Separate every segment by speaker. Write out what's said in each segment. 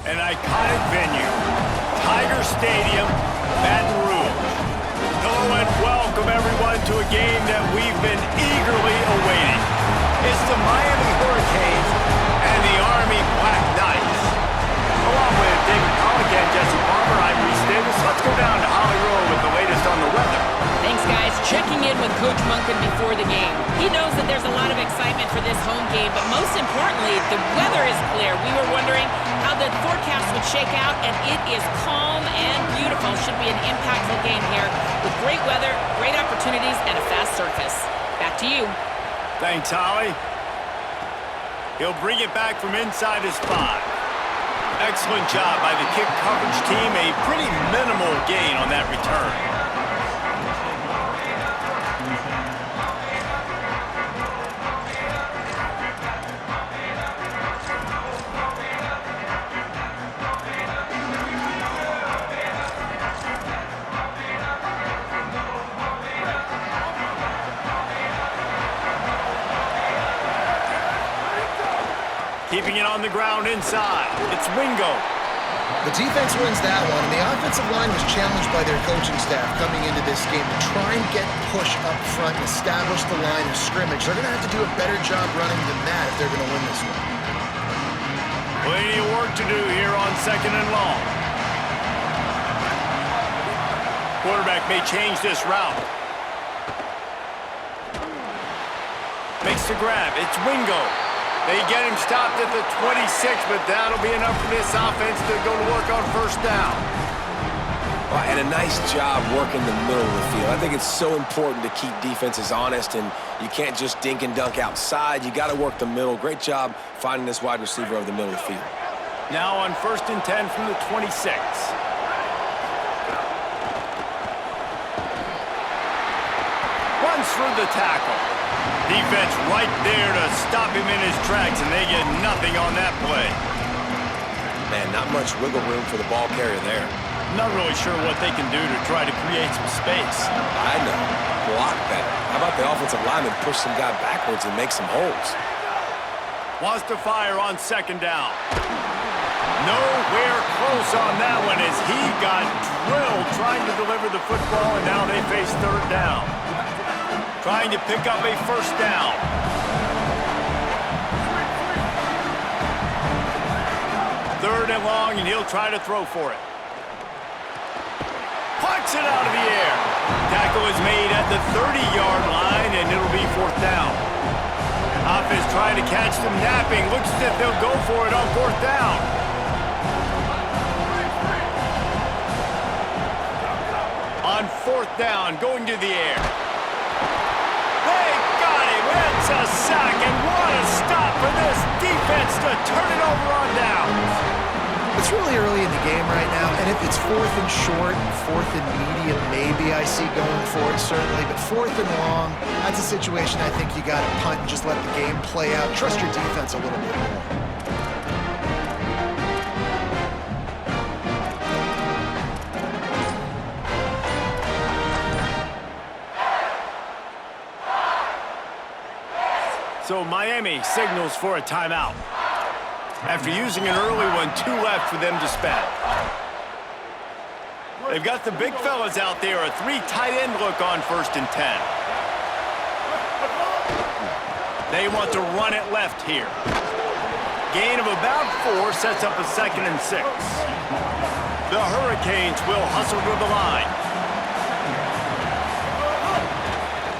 Speaker 1: An iconic venue, Tiger Stadium, Baton Rouge. Hello and welcome everyone to a game that we've been eagerly awaiting. It's the Miami Hurricanes and the Army Black Knights. Along with David Pollack and Jesse Palmer, I'm Reese Davis. Let's go down to Holly Rowe with the latest on the weather.
Speaker 2: Thanks, guys. Checking in with Coach Monken before the game. He knows that there's a lot of excitement for this home game, but most importantly, the weather is clear. We were wondering how the forecast would shake out, and it is calm and beautiful. Should be an impactful game here with great weather, great opportunities, and a fast surface. Back to you.
Speaker 1: Thanks, Holly. He'll bring it back from inside his 5. Excellent job by the kick coverage team. A pretty minimal gain on that return. Keeping it on the ground inside. It's Wingo.
Speaker 3: The defense wins that one, and the offensive line was challenged by their coaching staff coming into this game to try and get push up front and establish the line of scrimmage. They're going to have to do a better job running than that if they're going to win this one.
Speaker 1: Plenty of work to do here on 2nd and long. Quarterback may change this route. Makes the grab. It's Wingo. They get him stopped at the 26, but that'll be enough for this offense to go to work on 1st down.
Speaker 4: And a nice job working the middle of the field. I think it's so important to keep defenses honest, and you can't just dink and dunk outside. You got to work the middle. Great job finding this wide receiver over the middle of the field.
Speaker 1: Now on 1st and 10 from the 26. Runs through the tackle. Defense right there to stop him in his tracks, and they get nothing on that play.
Speaker 4: Man, not much wiggle room for the ball carrier there.
Speaker 1: Not really sure what they can do to try to create some space.
Speaker 4: I know. Block better. How about the offensive lineman push some guy backwards and make some holes?
Speaker 1: Wants to fire on 2nd down. Nowhere close on that one as he got drilled trying to deliver the football, and now they face 3rd down. Trying to pick up a 1st down. Third and long, and he'll try to throw for it. Punts it out of the air. Tackle is made at the 30-yard line, and it'll be 4th down. Offense trying to catch them napping. Looks as if they'll go for it on 4th down. On 4th down, going to the air. They got him. It's a sack, and what a stop for this defense to turn it over on downs.
Speaker 3: It's really early in the game right now, and if it's 4th and short, 4th and medium, maybe I see going for it, certainly. But 4th and long, that's a situation I think you got to punt and just let the game play out. Trust your defense a little bit more.
Speaker 1: So Miami signals for a timeout. After using an early one, 2 left for them to spend. They've got the big fellas out there, a 3 tight end look on 1st and 10. They want to run it left here. Gain of about 4 sets up a 2nd and 6. The Hurricanes will hustle to the line.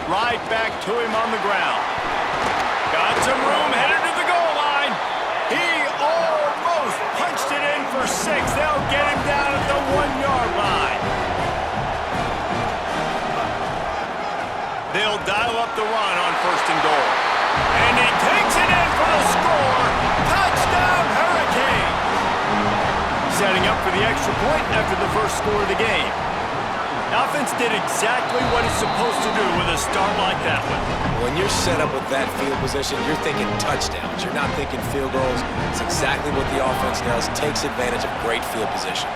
Speaker 1: Right back to him on the ground. Got some room, headed to the goal line. He almost punched it in for 6. They'll get him down at the 1-yard line. They'll dial up the run on 1st and goal. And he takes it in for the score. Touchdown, Hurricanes. Setting up for the extra point after the first score of the game. Offense did exactly what it's supposed to do with a start like that one.
Speaker 4: When you're set up with that field position, you're thinking touchdowns. You're not thinking field goals. It's exactly what the offense does. Takes advantage of great field position.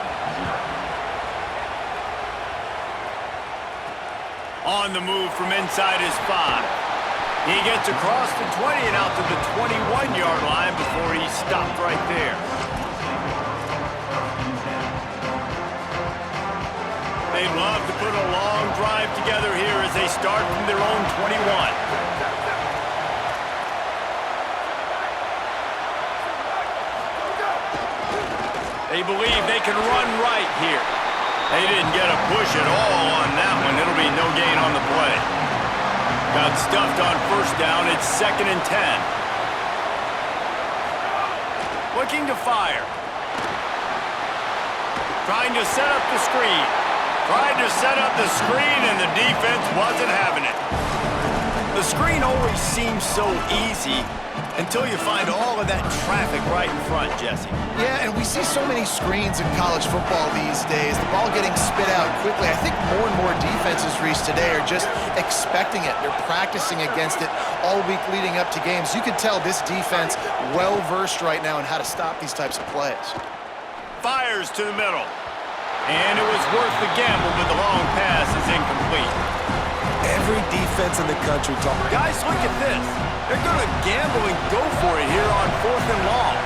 Speaker 1: On the move from inside his 5. He gets across the 20 and out to the 21-yard line before he's stopped right there. together here as they start from their own 21. They believe they can run right here. They didn't get a push at all on that one. It'll be no gain on the play. Got stuffed on first down. It's 2nd and 10. Looking to fire. Trying to set up the screen. Tried to set up the screen, and the defense wasn't having it. The screen always seems so easy until you find all of that traffic right in front, Jesse.
Speaker 3: Yeah, and we see so many screens in college football these days. The ball getting spit out quickly. I think more and more defenses, Reese, today are just expecting it. They're practicing against it all week leading up to games. You can tell this defense well-versed right now in how to stop these types of plays.
Speaker 1: Fires to the middle. And it was worth the gamble, but the long pass is incomplete.
Speaker 4: Every defense in the country talking.
Speaker 1: Guys, look at this. They're going to gamble and go for it here on 4th and long.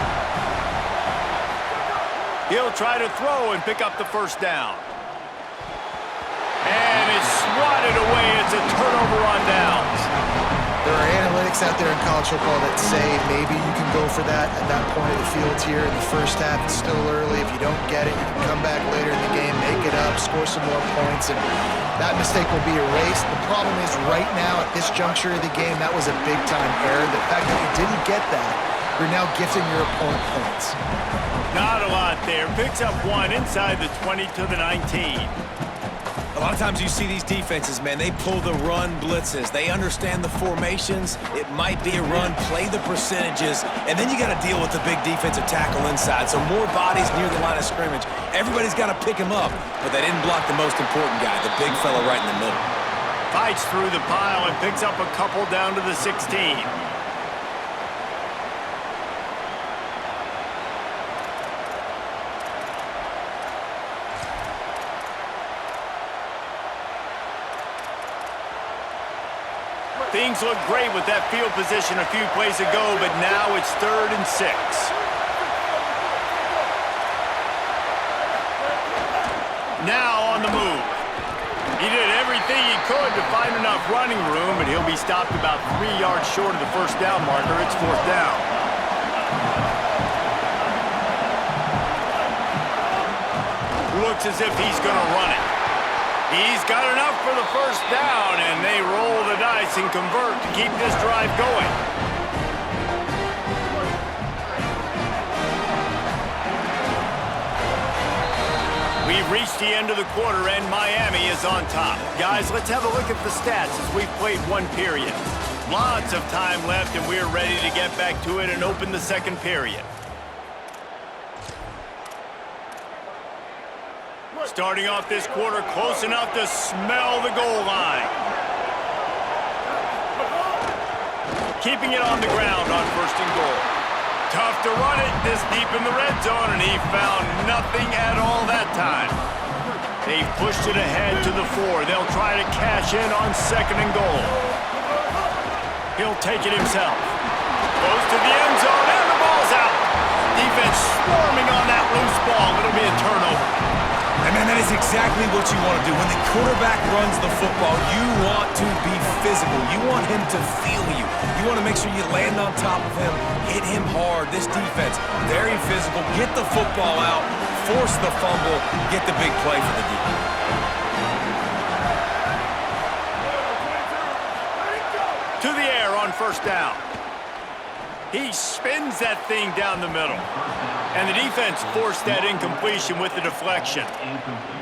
Speaker 1: He'll try to throw and pick up the first down. And it's swatted away. It's a turnover on downs.
Speaker 3: There are analytics out there in college football that say maybe you can go for that at that point of the field here in the first half. It's still early. If you don't get it, you can come back later in the game, make it up, score some more points, and that mistake will be erased. The problem is right now at this juncture of the game, that was a big-time error. The fact that you didn't get that, you're now gifting your opponent points.
Speaker 1: Not a lot there. Picks up one inside the 20 to the 19.
Speaker 4: A lot of times you see these defenses, man, they pull the run blitzes. They understand the formations. It might be a run, play the percentages, and then you got to deal with the big defensive tackle inside. So more bodies near the line of scrimmage. Everybody's got to pick him up, but they didn't block the most important guy, the big fella right in the middle.
Speaker 1: Fights through the pile and picks up a couple down to the 16. Things look great with that field position a few plays ago, but now it's 3rd and 6. Now on the move. He did everything he could to find enough running room, but he'll be stopped about 3 yards short of the first down marker. It's 4th down. Looks as if he's going to run it. He's got enough for the first down, and they roll the dice and convert to keep this drive going. We've reached the end of the quarter, and Miami is on top. Guys, let's have a look at the stats as we've played one period. Lots of time left, and we're ready to get back to it and open the second period. Starting off this quarter close enough to smell the goal line. Keeping it on the ground on 1st and goal. Tough to run it this deep in the red zone, and he found nothing at all that time. They've pushed it ahead to the 4. They'll try to cash in on 2nd and goal. He'll take it himself. Goes to the end zone, and the ball's out. Defense swarming on that loose ball. It'll be a turnover.
Speaker 4: And man, that is exactly what you want to do. When the quarterback runs the football, you want to be physical. You want him to feel you. You want to make sure you land on top of him, hit him hard. This defense, very physical. Get the football out, force the fumble, get the big play for the defense.
Speaker 1: To the air on 1st down. He spins that thing down the middle. And the defense forced that incompletion with the deflection.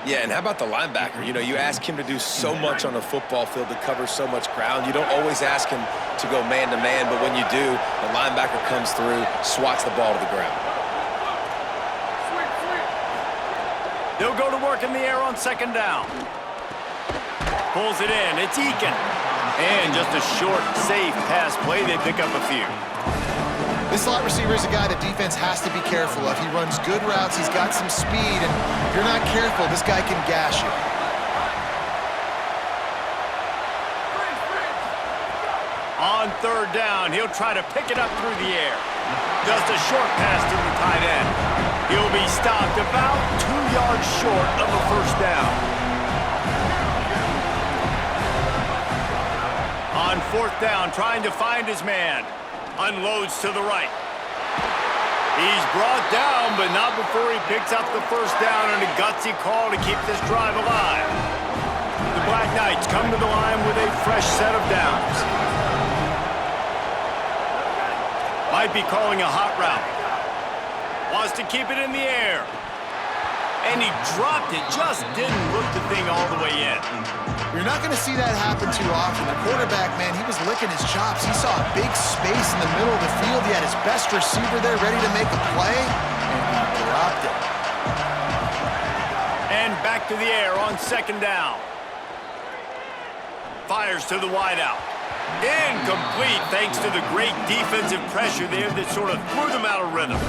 Speaker 4: Yeah, and how about the linebacker? You know, you ask him to do so much on a football field, to cover so much ground. You don't always ask him to go man-to-man, but when you do, the linebacker comes through, swats the ball to the ground.
Speaker 1: They'll go to work in the air on 2nd down. Pulls it in. It's Eakin. And just a short, safe pass play. They pick up a few.
Speaker 3: This slot receiver is a guy the defense has to be careful of. He runs good routes, he's got some speed, and if you're not careful, this guy can gash you.
Speaker 1: On 3rd down, he'll try to pick it up through the air. Just a short pass to the tight end. He'll be stopped about 2 yards short of a first down. fourth down, trying to find his man. Unloads to the right. He's brought down, but not before he picks up the first down on a gutsy call to keep this drive alive. The Black Knights come to the line with a fresh set of downs. Might be calling a hot route. Wants to keep it in the air. And he dropped it, just didn't look the thing all the way in.
Speaker 3: You're not going to see that happen too often. The quarterback, man, he was licking his chops. He saw a big space in the middle of the field. He had his best receiver there ready to make a play, and he dropped it.
Speaker 1: And back to the air on second down. Fires to the wideout. Incomplete thanks to the great defensive pressure there that sort of threw them out of rhythm.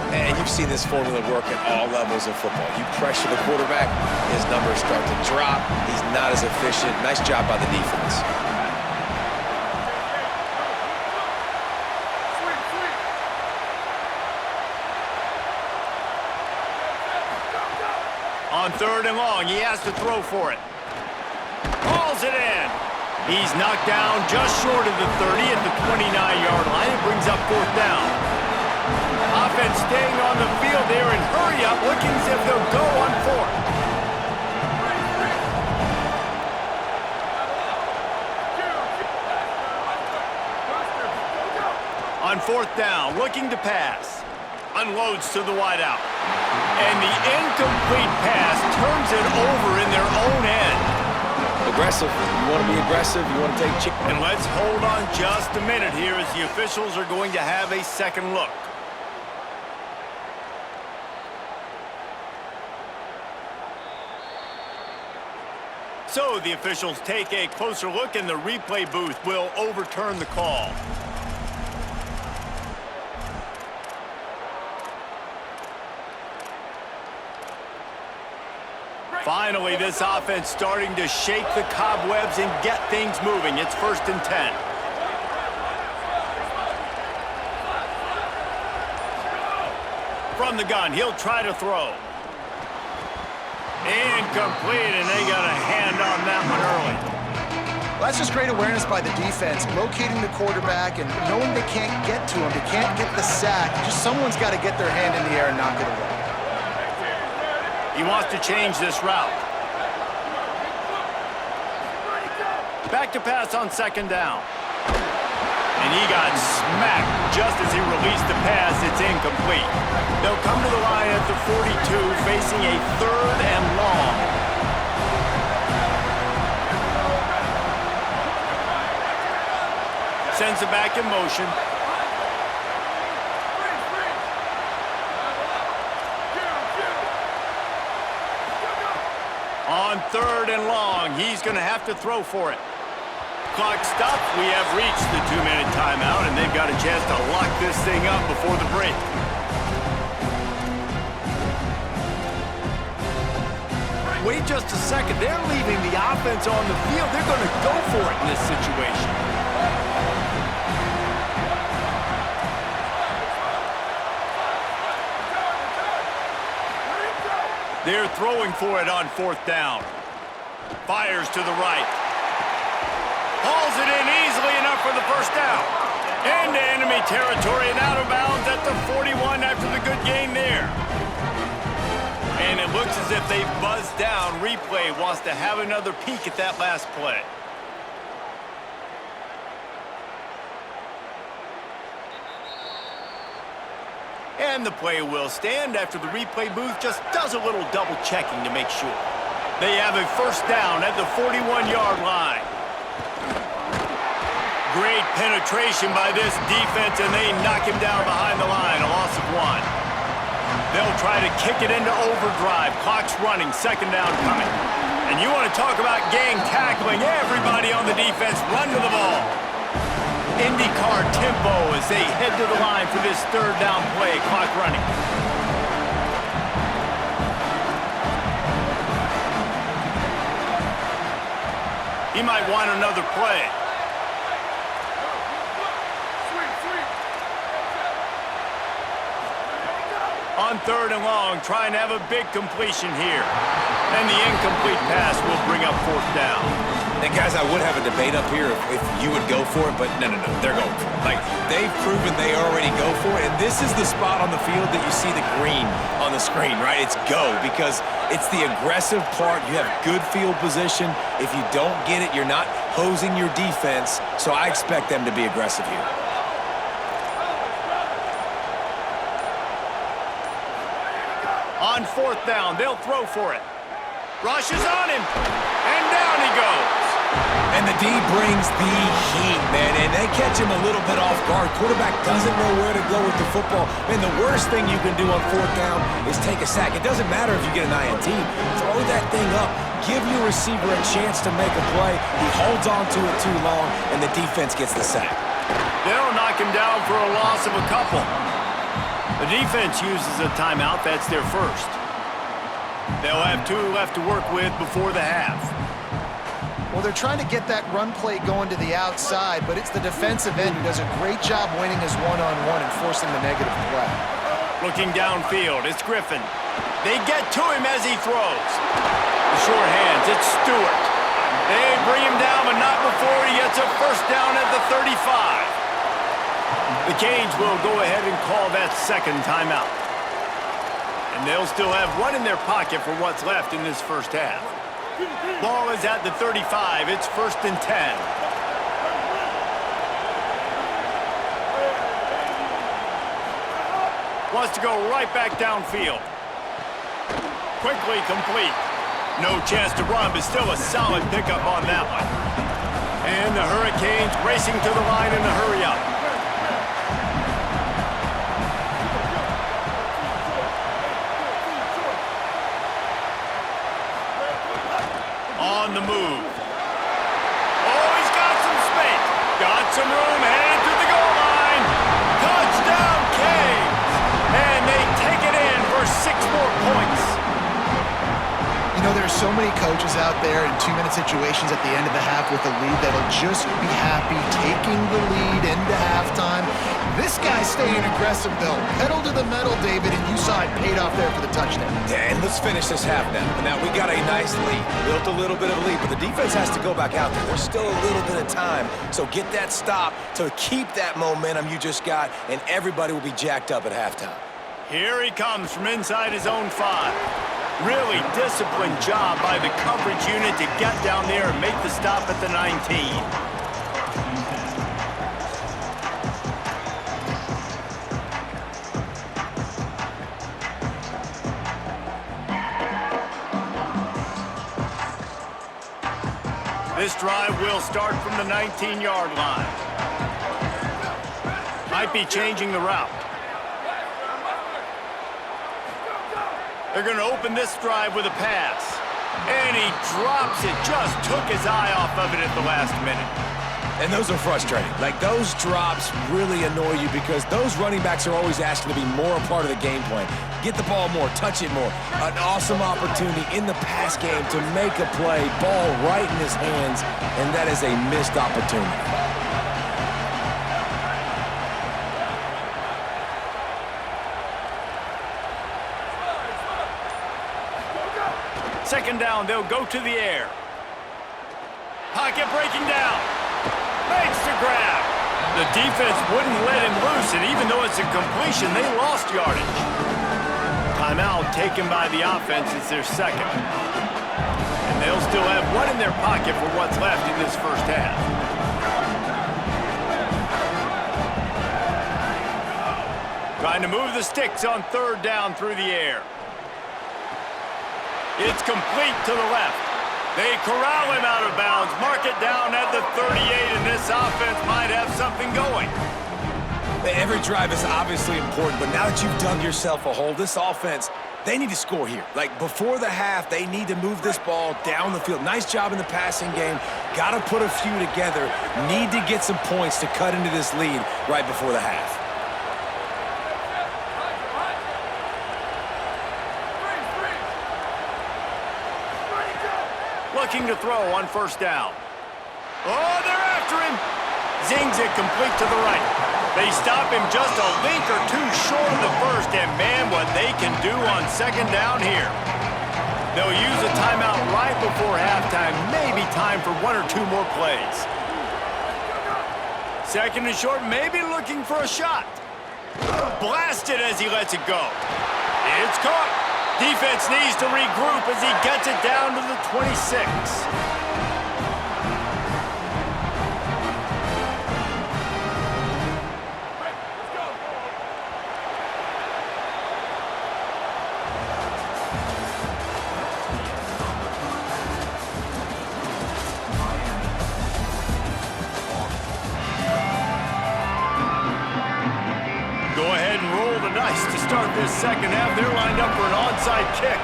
Speaker 4: And you've seen this formula work at all levels of football. You pressure the quarterback, his numbers start to drop. He's not as efficient. Nice job by the defense.
Speaker 1: On third and long, he has to throw for it. Hauls it in. He's knocked down just short of the 30 at the 29-yard line. It brings up fourth down. Offense staying on the field there and hurry up, looking as if they'll go on fourth. On fourth down, looking to pass. Unloads to the wideout. And the incomplete pass turns it over in their own end.
Speaker 4: Aggressive. You want to be aggressive. You want to take chick.
Speaker 1: And let's hold on just a minute here as the officials are going to have a second look. So the officials take a closer look and the replay booth will overturn the call. Finally, this offense starting to shake the cobwebs and get things moving. It's 1st and 10. From the gun, he'll try to throw. Incomplete, and they got a hand on that one early.
Speaker 3: Well, that's just great awareness by the defense, locating the quarterback and knowing they can't get to him. They can't get the sack. Just someone's got to get their hand in the air and knock it away.
Speaker 1: He wants to change this route. Back to pass on second down. And he got smacked just as he released the pass. It's incomplete. They'll come to the line at the 42, facing a 3rd and long. Sends it back in motion. On 3rd and long, he's going to have to throw for it. Clock stopped. We have reached the 2-minute timeout, and they've got a chance to lock this thing up before the break. Wait just a second. They're leaving the offense on the field. They're going to go for it in this situation. They're throwing for it on 4th down. Fires to the right. Hauls it in easily enough for the first down. Into enemy territory and out of bounds at the 41 after the good gain there. And it looks as if they've buzzed down. Replay wants to have another peek at that last play. And the play will stand after the replay booth just does a little double checking to make sure. They have a first down at the 41-yard line. Great penetration by this defense, and they knock him down behind the line, a loss of 1. They'll try to kick it into overdrive. Clock's running, second down coming. And you want to talk about gang tackling. Everybody on the defense run to the ball. IndyCar tempo as they head to the line for this 3rd down play. Clock running. He might want another play. On 3rd and long, trying to have a big completion here. And the incomplete pass will bring up 4th down.
Speaker 4: And guys, I would have a debate up here if you would go for it, but no, they're going for it. Like, they've proven they already go for it, and this is the spot on the field that you see the green on the screen, right? It's go, because it's the aggressive part. You have good field position. If you don't get it, you're not hosing your defense, so I expect them to be aggressive here.
Speaker 1: On 4th down, they'll throw for it. Rushes on him, and down he goes.
Speaker 4: And the D brings the heat, man, and they catch him a little bit off guard. Quarterback doesn't know where to go with the football. And the worst thing you can do on 4th down is take a sack. It doesn't matter if you get an INT. Throw that thing up. Give your receiver a chance to make a play. He holds on to it too long, and the defense gets the sack.
Speaker 1: They'll knock him down for a loss of a couple. The defense uses a timeout. That's their first. They'll have 2 left to work with before the half.
Speaker 3: Well, they're trying to get that run play going to the outside, but it's the defensive end who does a great job winning his one-on-one and forcing the negative play.
Speaker 1: Looking downfield, it's Griffin. They get to him as he throws. The short hands, it's Stewart. They bring him down, but not before he gets a first down at the 35. The Canes will go ahead and call that 2nd timeout. And they'll still have 1 in their pocket for what's left in this first half. Ball is at the 35. It's 1st and 10. Wants to go right back downfield. Quickly complete. No chance to run, but still a solid pickup on that one. And the Hurricanes racing to the line in a hurry up. On the move. Oh, he's got some space. Got some room, headed to the goal line. Touchdown, Canes. And they take it in for 6 more points.
Speaker 3: You know, there's so many coaches out there in 2-minute situations at the end of the half with a lead that'll just be happy taking the lead into halftime. This guy's staying aggressive, though. Pedal to the metal, David, and you saw it paid off there for the touchdown.
Speaker 4: Yeah, and let's finish this half now. Now, we got a nice lead. Built a little bit of a lead, but the defense has to go back out there. There's still a little bit of time. So get that stop to keep that momentum you just got, and everybody will be jacked up at halftime.
Speaker 1: Here he comes from inside his own 5. Really disciplined job by the coverage unit to get down there and make the stop at the 19. This drive will start from the 19-yard line. Might be changing the route. They're going to open this drive with a pass. And he drops it. Just took his eye off of it at the last minute.
Speaker 4: And those are frustrating. Like, those drops really annoy you because those running backs are always asking to be more a part of the game plan. Get the ball more, touch it more. An awesome opportunity in the pass game to make a play, ball right in his hands, and that is a missed opportunity.
Speaker 1: 2nd down, they'll go to the air. Pocket breaking down. Makes the grab. The defense wouldn't let him loose, and even though it's a completion, they lost yardage. Timeout taken by the offense. It's their 2nd. And they'll still have 1 in their pocket for what's left in this first half. Trying to move the sticks on 3rd down through the air. It's complete to the left. They corral him out of bounds, mark it down at the 38, and this offense might have something going.
Speaker 4: Every drive is obviously important, but now that you've dug yourself a hole, this offense, they need to score here. Like, before the half, they need to move this ball down the field. Nice job in the passing game. Got to put a few together. Need to get some points to cut into this lead right before the half.
Speaker 1: Looking to throw on 1st down. Oh, they're after him. Zings it complete to the right. They stop him just a link or 2 short of the first, and, man, what they can do on second down here. They'll use a timeout right before halftime, maybe time for one or two more plays. Second and short, maybe looking for a shot. Blasted as he lets it go. It's caught. Defense needs to regroup as he gets it down to the 26. Go ahead and roll the dice to start this second half. They're lined up for an onside kick.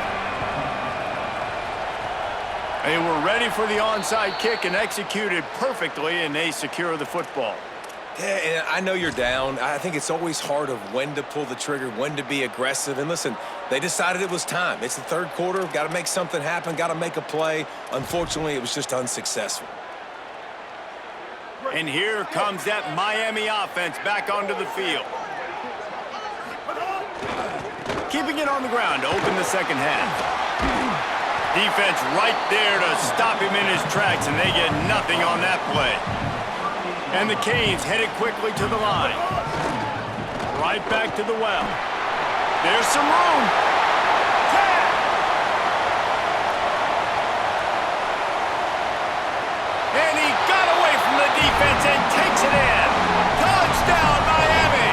Speaker 1: They were ready for the onside kick and executed perfectly, and they secure the football.
Speaker 4: Yeah, and I know you're down. I think it's always hard of when to pull the trigger, when to be aggressive. And listen, they decided it was time. It's the third quarter. Got to make something happen. Got to make a play. Unfortunately, it was just unsuccessful.
Speaker 1: And here comes that Miami offense back onto the field. Keeping it on the ground to open the second half. Defense right there to stop him in his tracks, and they get nothing on that play. And the Canes headed quickly to the line. Right back to the well. There's some room. Tag! And he got away from the defense and takes it in. Touchdown, Miami!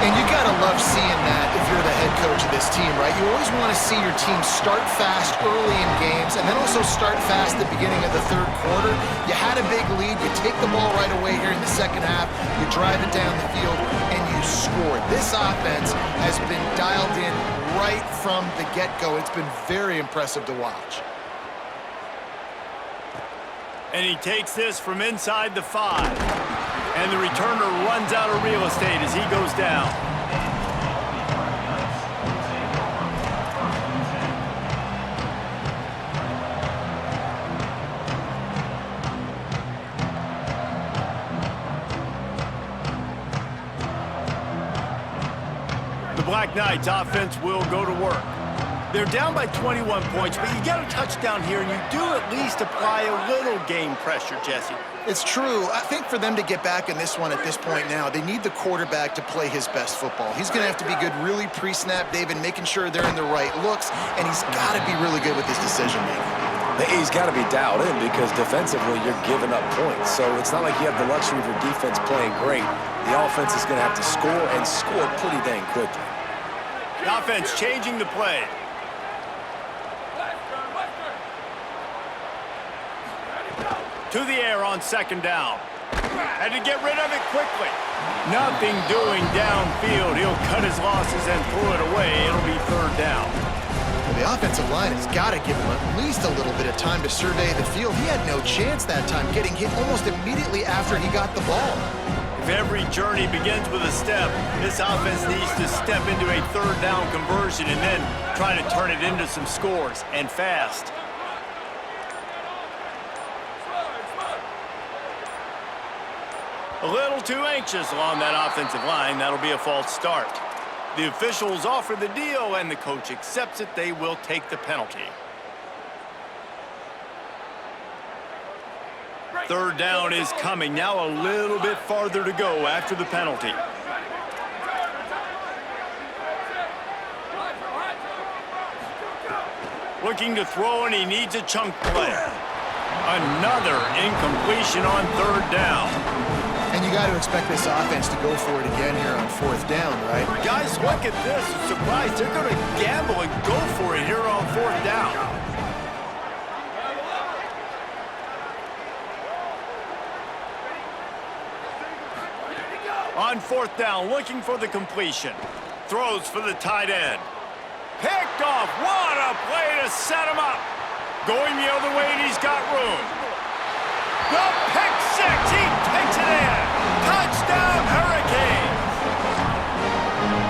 Speaker 3: And you gotta love seeing that if you're the head coach of this team, right? You always want to see your team start fast early in games and then also start fast at the beginning of the third quarter. You had a big lead, you take the ball right away here in the second half, you drive it down the field, and you score. This offense has been dialed in right from the get-go. It's been very impressive to watch.
Speaker 1: And he takes this from inside the 5. And the returner runs out of real estate as he goes down. The Black Knights offense will go to work. They're down by 21 points, but you get a touchdown here, and you do at least apply a little game pressure, Jesse.
Speaker 3: It's true. I think for them to get back in this one at this point now, they need the quarterback to play his best football. He's going to have to be good really pre-snap, David, making sure they're in the right looks, and he's got to be really good with his decision-making.
Speaker 4: He's got to be dialed in because defensively you're giving up points. So it's not like you have the luxury of your defense playing great. The offense is going to have to score and score pretty dang quickly.
Speaker 1: The offense changing the play. To the air on second down. Had to get rid of it quickly. Nothing doing downfield. He'll cut his losses and throw it away. It'll be third down.
Speaker 3: Well, the offensive line has got to give him at least a little bit of time to survey the field. He had no chance that time, getting hit almost immediately after he got the ball.
Speaker 1: If every journey begins with a step, this offense needs to step into a third down conversion and then try to turn it into some scores, and fast. A little too anxious along that offensive line. That'll be a false start. The officials offer the deal, and the coach accepts it. They will take the penalty. Third down is coming. Now a little bit farther to go after the penalty. Looking to throw, and he needs a chunk play. Another incompletion on third down.
Speaker 3: And you got to expect this offense to go for it again here on fourth down, right?
Speaker 1: Guys, look at this. I'm surprised they're going to gamble and go for it here on fourth down. On fourth down, looking for the completion. Throws for the tight end. Picked off. What a play to set him up. Going the other way, and he's got room. The pick six. He takes it in. Touchdown, Hurricanes.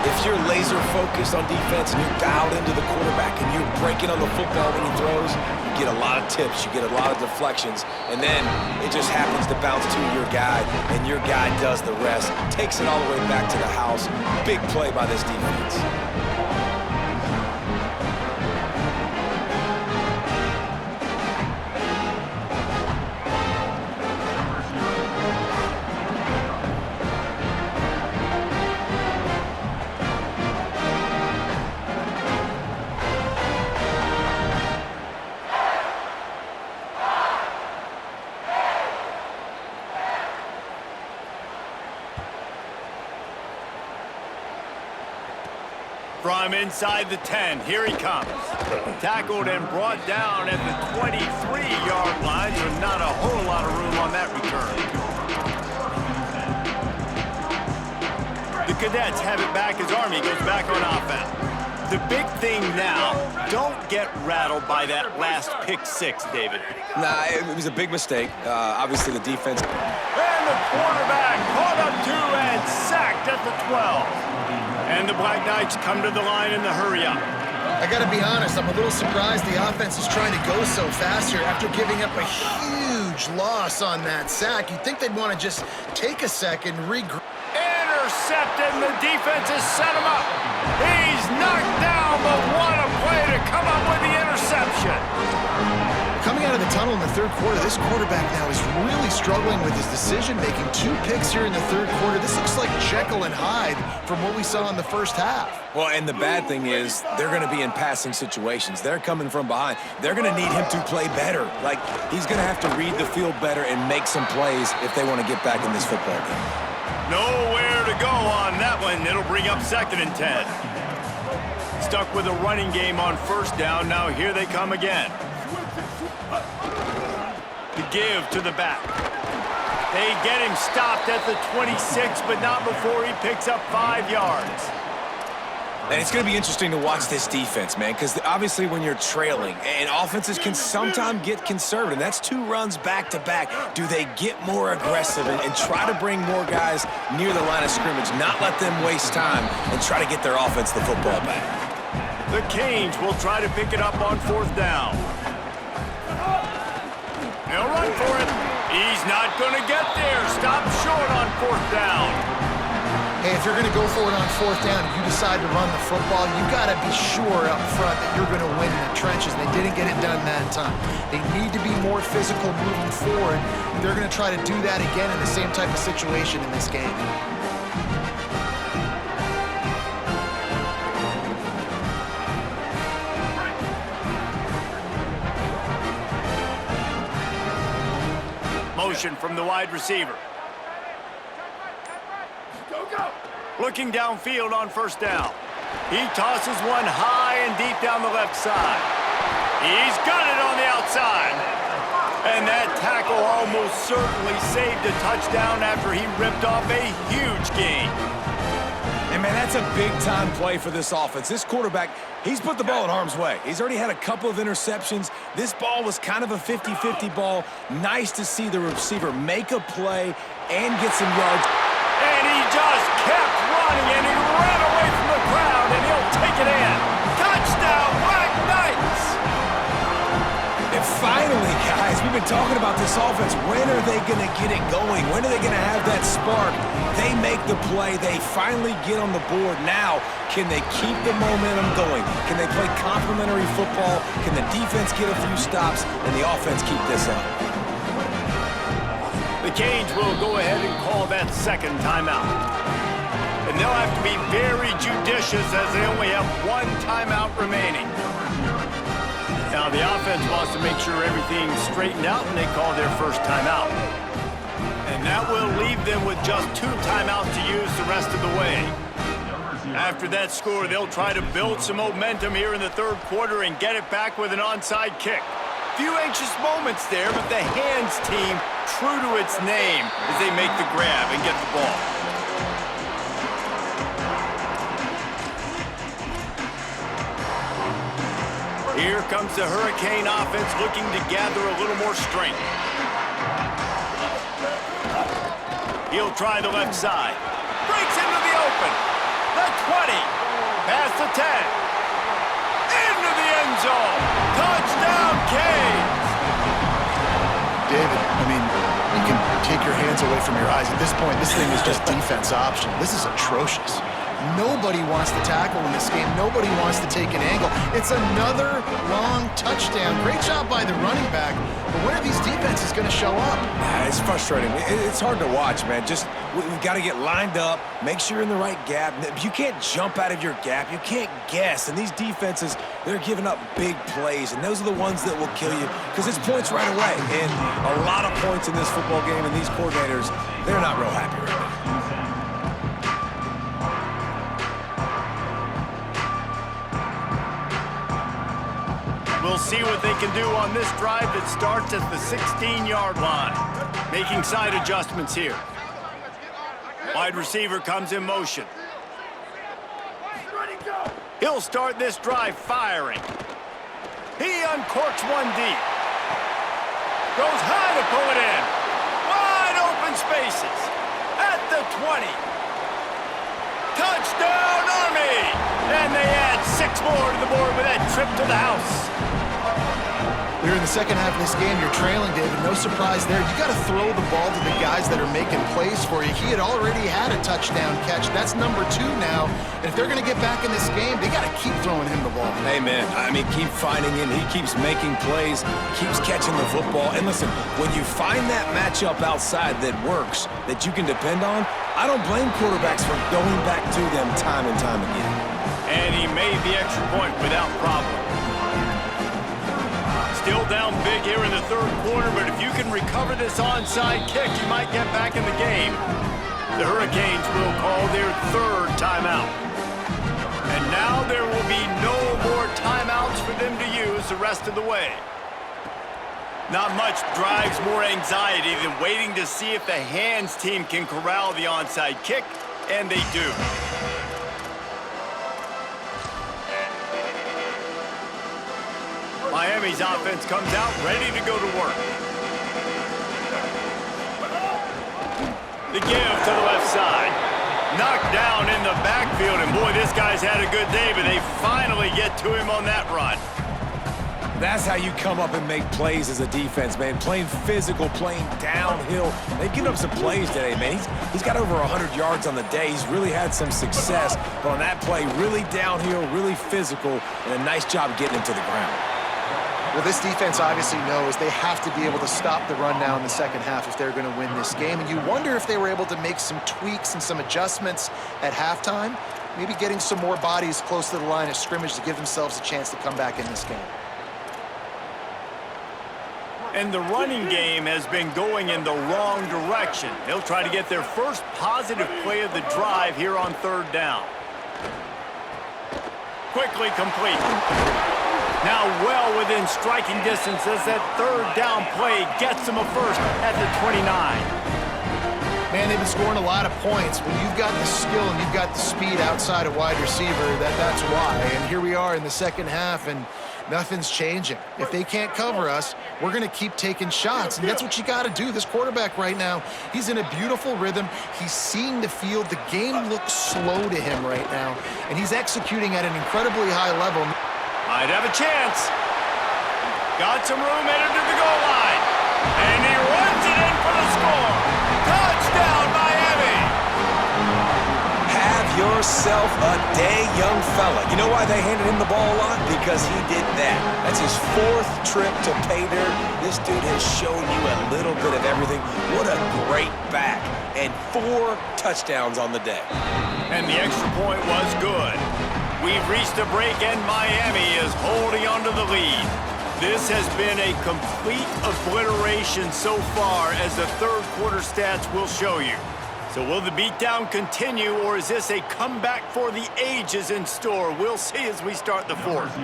Speaker 4: If you're laser focused on defense and you're dialed into the quarterback and you're breaking on the football when he throws, you get a lot of tips, you get a lot of deflections, and then it just happens to bounce to your guy, and your guy does the rest, takes it all the way back to the house. Big play by this defense.
Speaker 1: From inside the 10, here he comes. Tackled and brought down at the 23-yard line, so not a whole lot of room on that return. The Cadets have it back as Army goes back on offense. The big thing now, don't get rattled by that last pick six, David.
Speaker 4: Nah, it was a big mistake. Obviously, the defense.
Speaker 1: And the quarterback caught up to and sacked at the 12. And the Black Knights come to the line in the hurry-up.
Speaker 3: I got to be honest, I'm a little surprised the offense is trying to go so fast here after giving up a huge loss on that sack. You'd think they'd want to just take a second, regroup.
Speaker 1: Intercepted, and the defense has set him up. He's knocked down, but what a play to come up with the interception.
Speaker 3: Coming out of the tunnel in the third quarter, this quarterback now is really struggling with his decision-making. 2 picks here in the third quarter. This looks like Jekyll and Hyde from what we saw in the first half.
Speaker 4: Well, and the bad thing is they're going to be in passing situations. They're coming from behind. They're going to need him to play better. Like, he's going to have to read the field better and make some plays if they want to get back in this football game.
Speaker 1: Nowhere to go on that one. It'll bring up 2nd and 10. Stuck with a running game on first down. Now here they come again. To give to the back. They get him stopped at the 26, but not before he picks up 5 yards.
Speaker 4: And it's going to be interesting to watch this defense, man, because obviously when you're trailing, and offenses can sometimes get conservative. That's 2 runs back-to-back. Do they get more aggressive and try to bring more guys near the line of scrimmage, not let them waste time, and try to get their offense the football back?
Speaker 1: The Canes will try to pick it up on 4th down. He'll run for it. He's not going to get there. Stop short on 4th down.
Speaker 3: Hey, if you're going to go for it on 4th down and you decide to run the football, you got to be sure up front that you're going to win in the trenches. They didn't get it done that time. They need to be more physical moving forward. They're going to try to do that again in the same type of situation in this game.
Speaker 1: Motion from the wide receiver. Looking downfield on 1st down. He tosses one high and deep down the left side. He's got it on the outside. And that tackle almost certainly saved a touchdown after he ripped off a huge gain.
Speaker 4: And, man, that's a big-time play for this offense. This quarterback, he's put the ball in harm's way. He's already had a couple of interceptions. This ball was kind of a 50-50 ball. Nice to see the receiver make a play and get some yards.
Speaker 1: And he just kept running, and he ran away from the crowd, and he'll take it in. Touchdown, Black Knights!
Speaker 4: And finally, guys, we've been talking about this offense. When are they going to get it going? When are they going to have that spark? They make the play. They finally get on the board. Now, can they keep the momentum going? Can they play complementary football? Can the defense get a few stops and the offense keep this up?
Speaker 1: The Canes will go ahead and call that 2nd timeout. And they'll have to be very judicious as they only have 1 timeout remaining. Now the offense wants to make sure everything's straightened out, and they call their 1st timeout. And that will leave them with just 2 timeouts to use the rest of the way. After that score, they'll try to build some momentum here in the 3rd quarter and get it back with an onside kick. Few anxious moments there, but the Hands team, true to its name, as they make the grab and get the ball. Here comes the Hurricane offense looking to gather a little more strength. He'll try the left side. Breaks into the open. The 20. 10. Into the end zone. Touchdown, Canes.
Speaker 3: David, I mean, you can take your hands away from your eyes. At this point, this thing is just defense option. This is atrocious. Nobody wants to tackle in this game. Nobody wants to take an angle. It's another long touchdown. Great job by the running back. But when are these defenses going to show up?
Speaker 4: It's frustrating. It's hard to watch, man. We've got to get lined up, make sure you're in the right gap. You can't jump out of your gap. You can't guess. And these defenses, they're giving up big plays, and those are the ones that will kill you because it's points right away. And a lot of points in this football game, and these coordinators, they're not real happy right now.
Speaker 1: We'll see what they can do on this drive that starts at the 16-yard line. Making side adjustments here. Wide receiver comes in motion. He'll start this drive firing. He uncorks one deep. Goes high to pull it in. Wide open spaces. At the 20. Touchdown, Army! And they add 6 more to the board with that trip to the house.
Speaker 3: Here in the second half of this game, you're trailing, David. No surprise there. You got to throw the ball to the guys that are making plays for you. He had already had a touchdown catch. That's number 2 now. And if they're going to get back in this game, they got to keep throwing him the ball.
Speaker 4: Amen. I mean, keep finding him. He keeps making plays, keeps catching the football. And listen, when you find that matchup outside that works, that you can depend on, I don't blame quarterbacks for going back to them time and time again.
Speaker 1: And he made the extra point without problem. Still down big here in the third quarter, but if you can recover this onside kick, you might get back in the game. The Hurricanes will call their 3rd timeout. And now there will be no more timeouts for them to use the rest of the way. Not much drives more anxiety than waiting to see if the hands team can corral the onside kick, and they do. Miami's offense comes out ready to go to work. The give to the left side. Knocked down in the backfield, and boy, this guy's had a good day, but they finally get to him on that run.
Speaker 4: That's how you come up and make plays as a defense, man. Playing physical, playing downhill. They've given up some plays today, man. He's got over 100 yards on the day. He's really had some success. But on that play, really downhill, really physical, and a nice job getting him to the ground.
Speaker 3: Well, this defense obviously knows they have to be able to stop the run now in the second half if they're going to win this game. And you wonder if they were able to make some tweaks and some adjustments at halftime, maybe getting some more bodies close to the line of scrimmage to give themselves a chance to come back in this game.
Speaker 1: And the running game has been going in the wrong direction. They'll try to get their first positive play of the drive here on 3rd down. Quickly complete. Now well within striking distance as that 3rd down play gets them a first at the 29.
Speaker 3: Man, they've been scoring a lot of points. When you've got the skill and you've got the speed outside a wide receiver, that's why. And here we are in the second half, and nothing's changing. If they can't cover us, we're going to keep taking shots, and that's what you got to do. This quarterback right now, he's in a beautiful rhythm. He's seeing the field. The game looks slow to him right now, and he's executing at an incredibly high level.
Speaker 1: Might have a chance. Got some room headed to the goal line. And he runs it in for the score. Touchdown, Miami.
Speaker 4: Have yourself a day, young fella. You know why they handed him the ball a lot? Because he did that. That's his 4th trip to pay dirt. This dude has shown you a little bit of everything. What a great back. And 4 touchdowns on the day.
Speaker 1: And the extra point was good. We've reached a break, and Miami is holding on to the lead. This has been a complete obliteration so far, as the 3rd quarter stats will show you. So will the beatdown continue, or is this a comeback for the ages in store? We'll see as we start the 4th.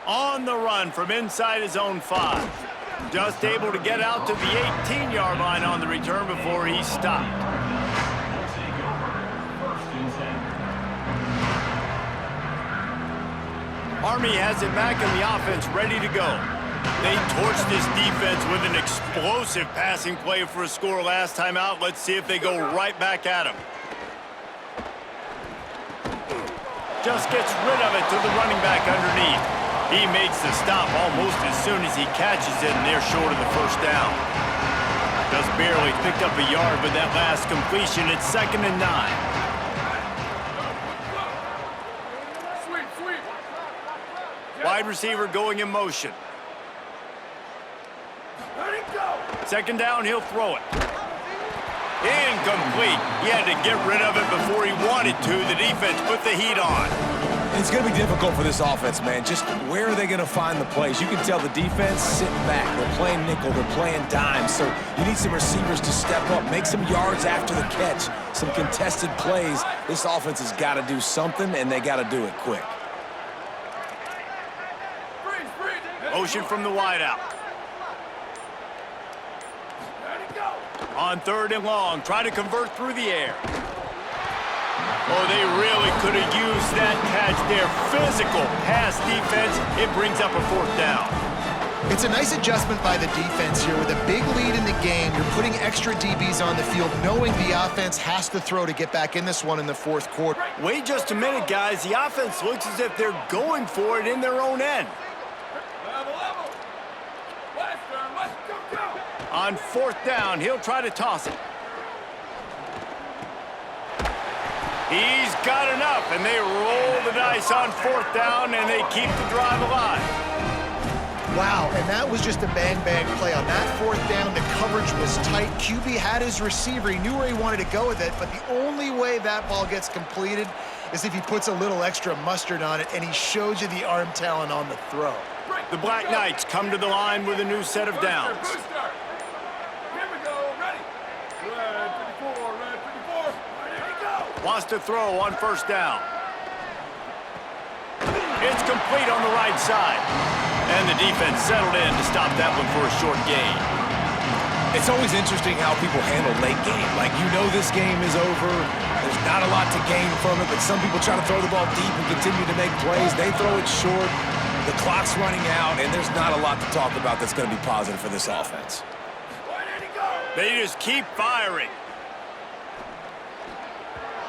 Speaker 1: On the run from inside his own 5. Just able to get out to the 18-yard line on the return before he stopped. Army has it back in the offense, ready to go. They torched this defense with an explosive passing play for a score last time out. Let's see if they go right back at him. Just gets rid of it to the running back underneath. He makes the stop almost as soon as he catches it, and they're short of the first down. Just barely picked up a yard with that last completion. It's 2nd and 9. Wide receiver going in motion. 2nd down, he'll throw it. Incomplete. He had to get rid of it before he wanted to. The defense put the heat on.
Speaker 4: It's going to be difficult for this offense, man. Just where are they going to find the plays? You can tell the defense sitting back. They're playing nickel. They're playing dime. So you need some receivers to step up, make some yards after the catch, some contested plays. This offense has got to do something, and they got to do it quick.
Speaker 1: Motion from the wideout. On 3rd and long, try to convert through the air. Oh, they really could have used that catch there. Physical pass defense. It brings up a 4th down.
Speaker 3: It's a nice adjustment by the defense here. With a big lead in the game, you're putting extra DBs on the field, knowing the offense has to throw to get back in this one in the 4th quarter.
Speaker 1: Wait just a minute, guys. The offense looks as if they're going for it in their own end. On 4th down, he'll try to toss it. He's got enough, and they roll the dice on 4th down, and they keep the drive alive.
Speaker 3: Wow, and that was just a bang-bang play. On that 4th down, the coverage was tight. QB had his receiver. He knew where he wanted to go with it, but the only way that ball gets completed is if he puts a little extra mustard on it, and he shows you the arm talent on the throw.
Speaker 1: The Black Knights come to the line with a new set of downs. Wants to throw on 1st down. It's complete on the right side. And the defense settled in to stop that one for a short gain.
Speaker 4: It's always interesting how people handle late game. Like, you know this game is over. There's not a lot to gain from it, but some people try to throw the ball deep and continue to make plays. They throw it short. The clock's running out, and there's not a lot to talk about that's going to be positive for this offense.
Speaker 1: They just keep firing.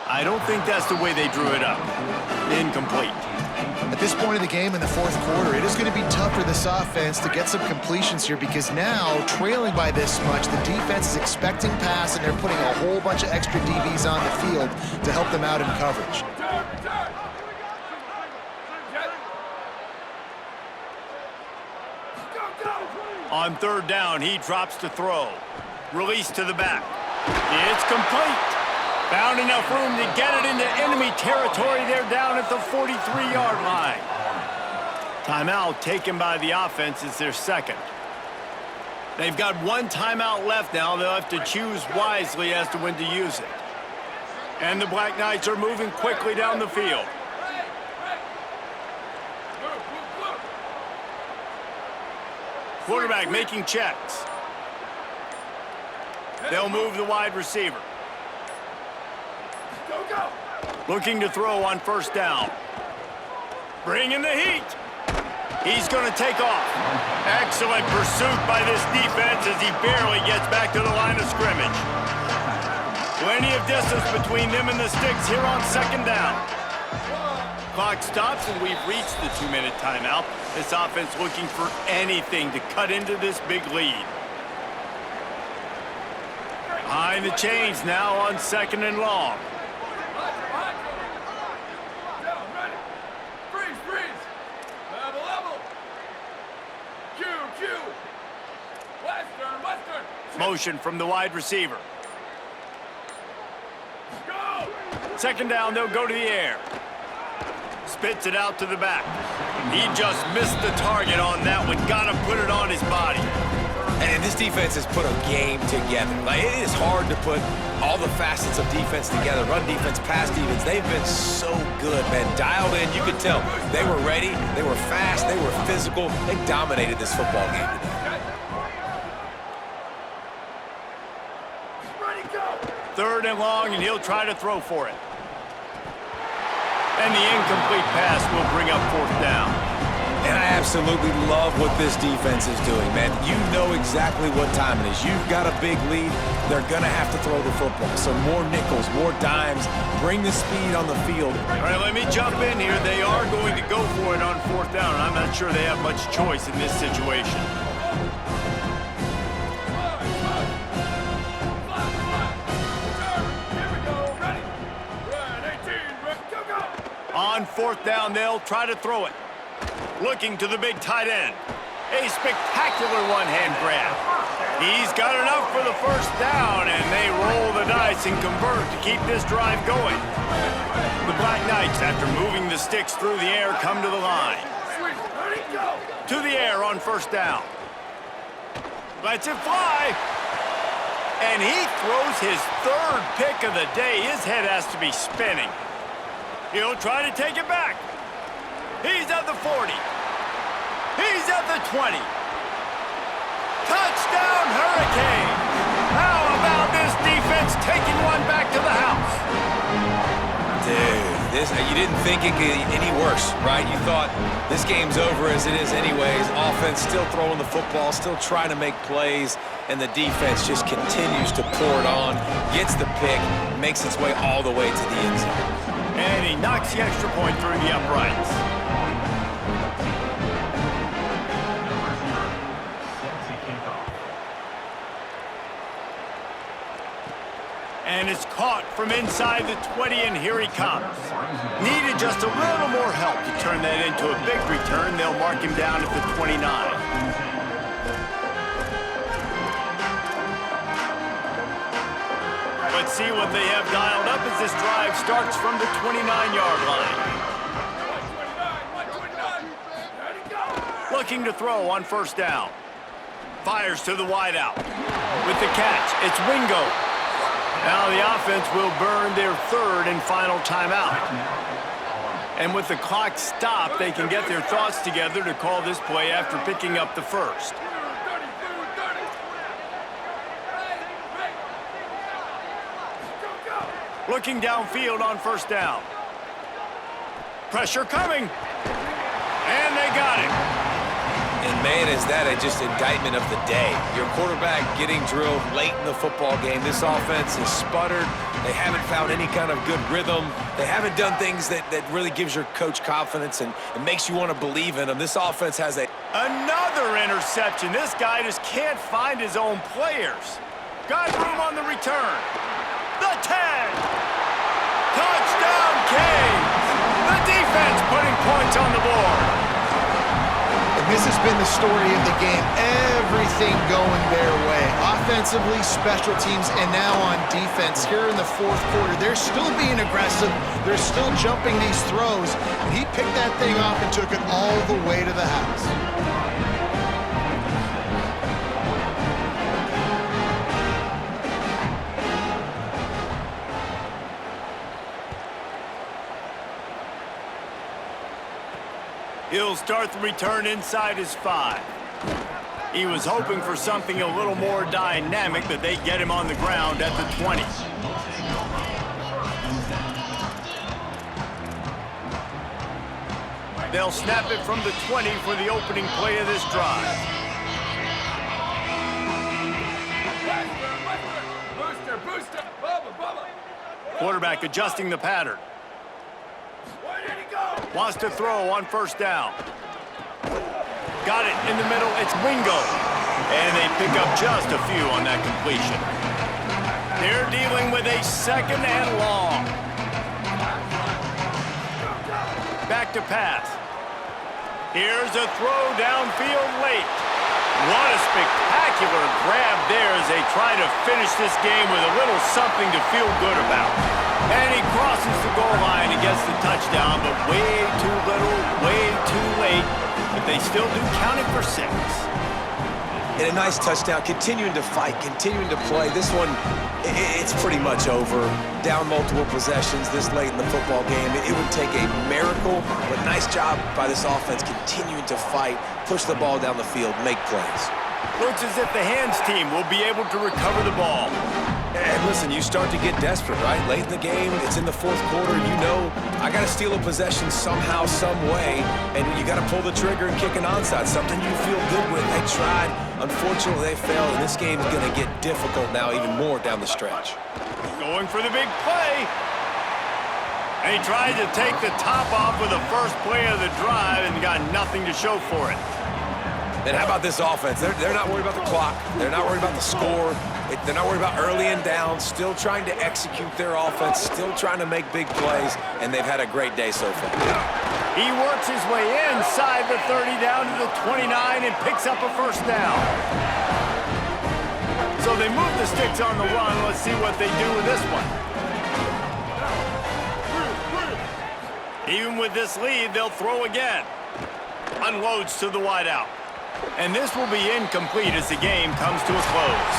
Speaker 1: I don't think that's the way they drew it up. Incomplete.
Speaker 3: At this point of the game in the 4th quarter, it is going to be tough for this offense to get some completions here because now, trailing by this much, the defense is expecting pass, and they're putting a whole bunch of extra DBs on the field to help them out in coverage.
Speaker 1: On 3rd down, he drops to throw. Release to the back. It's complete. Found enough room to get it into enemy territory. They're down at the 43-yard line. Timeout taken by the offense. It's their 2nd. They've got 1 timeout left now. They'll have to choose wisely as to when to use it. And the Black Knights are moving quickly down the field. Quarterback making checks. They'll move the wide receiver. Looking to throw on 1st down. Bringing the heat. He's going to take off. Excellent pursuit by this defense as he barely gets back to the line of scrimmage. Plenty of distance between them and the sticks here on 2nd down. Clock stops and we've reached the 2-minute timeout. This offense looking for anything to cut into this big lead. Behind the chains now on 2nd and long. Motion from the wide receiver. 2nd down, they'll go to the air. Spits it out to the back. He just missed the target on that one. Gotta put it on his body.
Speaker 4: And this defense has put a game together. Like, it is hard to put all the facets of defense together. Run defense, pass defense. They've been so good, man. Dialed in, you could tell. They were ready, they were fast, they were physical. They dominated this football game today.
Speaker 1: 3rd and long, and he'll try to throw for it. And the incomplete pass will bring up 4th down.
Speaker 4: And I absolutely love what this defense is doing, man. You know exactly what time it is. You've got a big lead. They're going to have to throw the football. So more nickels, more dimes. Bring the speed on the field.
Speaker 1: All right, let me jump in here. They are going to go for it on 4th down. I'm not sure they have much choice in this situation. On 4th down, they'll try to throw it. Looking to the big tight end. A spectacular one-hand grab. He's got enough for the 1st down, and they roll the dice and convert to keep this drive going. The Black Knights, after moving the sticks through the air, come to the line. To the air on 1st down. Lets it fly. And he throws his 3rd pick of the day. His head has to be spinning. He'll try to take it back. He's at the 40. He's at the 20. Touchdown, Hurricanes! How about this defense taking one back to the house?
Speaker 4: Dude, you didn't think it could get any worse, right? You thought this game's over as it is anyways. Offense still throwing the football, still trying to make plays, and the defense just continues to pour it on, gets the pick, makes its way all the way to the end zone.
Speaker 1: And he knocks the extra point through the uprights. And it's caught from inside the 20, and here he comes. Needed just a little more help to turn that into a big return. They'll mark him down at the 29. Let's see what they have dialed up as this drive starts from the 29-yard line. Looking to throw on 1st down. Fires to the wideout. With the catch, it's Wingo. Now the offense will burn their 3rd and final timeout. And with the clock stopped, they can get their thoughts together to call this play after picking up the 1st. Looking downfield on 1st down. Pressure coming. And they got it.
Speaker 4: And man, is that just indictment of the day. Your quarterback getting drilled late in the football game. This offense has sputtered. They haven't found any kind of good rhythm. They haven't done things that really gives your coach confidence and makes you want to believe in them. This offense has
Speaker 1: another interception. This guy just can't find his own players. Got room on the return. The 10. Touchdown, Canes. The defense putting points on the board.
Speaker 3: And this has been the story of the game. Everything going their way. Offensively, special teams, and now on defense. Here in the 4th quarter, they're still being aggressive. They're still jumping these throws. And he picked that thing off and took it all the way to the house.
Speaker 1: He'll start the return inside his 5. He was hoping for something a little more dynamic, but they get him on the ground at the 20. They'll snap it from the 20 for the opening play of this drive. Quarterback adjusting the pattern. Wants to throw on 1st down. Got it in the middle. It's Wingo. And they pick up just a few on that completion. They're dealing with a 2nd and long. Back to pass. Here's a throw downfield late. What a spectacular grab there as they try to finish this game with a little something to feel good about. And he crosses the goal line and gets the touchdown, but way too little, way too late. But they still do count it for 6.
Speaker 4: And a nice touchdown, continuing to fight, continuing to play. This one, it's pretty much over. Down multiple possessions this late in the football game. It would take a miracle, but nice job by this offense continuing to fight, push the ball down the field, make plays.
Speaker 1: Looks as if the hands team will be able to recover the ball.
Speaker 4: And listen, you start to get desperate, right? Late in the game, it's in the fourth quarter. You know, I got to steal a possession somehow, some way, and you got to pull the trigger and kick an onside, something you feel good with. They tried. Unfortunately, they failed, and this game's going to get difficult now even more down the stretch.
Speaker 1: Going for the big play. And he tried to take the top off with the first play of the drive and got nothing to show for it.
Speaker 4: And how about this offense? They're not worried about the clock. They're not worried about the score. They're not worried about early and down. Still trying to execute their offense. Still trying to make big plays. And they've had a great day so far.
Speaker 1: He works his way inside the 30 down to the 29 and picks up a first down. So they move the sticks on the run. Let's see what they do with this one. Even with this lead, they'll throw again. Unloads to the wideout. And this will be incomplete as the game comes to a close.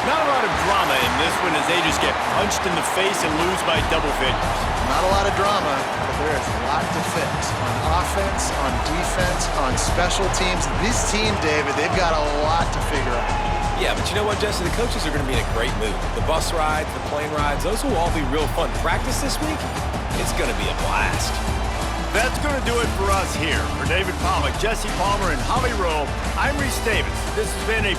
Speaker 1: Not a lot of drama in this one as they just get punched in the face and lose by double figures.
Speaker 3: Not a lot of drama, but there is a lot to fix. On offense, on defense, on special teams. This team, David, they've got a lot to figure out.
Speaker 4: Yeah, but you know what, Jesse? The coaches are going to be in a great mood. The bus rides, the plane rides, those will all be real fun. Practice this week, it's going to be a blast.
Speaker 1: That's going to do it for us here. For David Pollack, Jesse Palmer, and Holly Rowe, I'm Reese Davis. This has been a